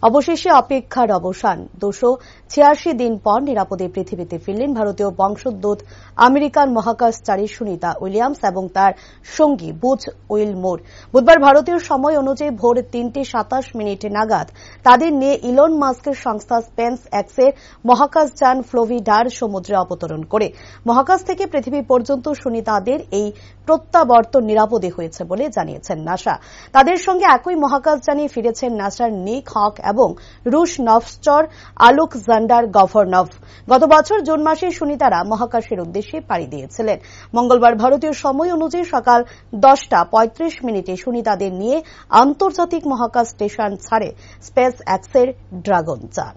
অবশেষে অপেক্ষার অবসান 286 দিন পর নিরাপদে পৃথিবীতে ফিরলেন ভারতীয় বংশোদ্ভূত আমেরিকান মহাকাশচারী সুনিতা উইলিয়ামস এবং তার সঙ্গী বুজ উইলমোর। বুধবার ভারতীয় সময় অনুযায়ী ভোর 3:27 নাগাদ তাদের নিয়ে ইলন মাস্কের সংস্থা স্পেস এক্সের মহাকাশযান ফ্লোরিডার সমুদ্রে অবতরণ করে। মহাকাশ থেকে পৃথিবী পর্যন্ত সুনিতাদের এই প্রত্যাবর্তন নিরাপদে হয়েছে বলে জানিয়েছেন নাসা। তাদের সঙ্গে একই মহাকাশযানে ফিরেছেন নাসার নিক হক এবং রুশ নভশ্চর আলেকজান্ডার গভর্নভ। গত বছর জুন মাসে সুনিতারা মহাকাশের উদ্দেশ্যে পাড়ি দিয়েছিলেন। মঙ্গলবার ভারতীয় সময় অনুযায়ী সকাল 10:35 সুনিতাদের নিয়ে আন্তর্জাতিক মহাকাশ স্টেশন ছাড়ে স্পেস এক্সের ড্রাগন যান।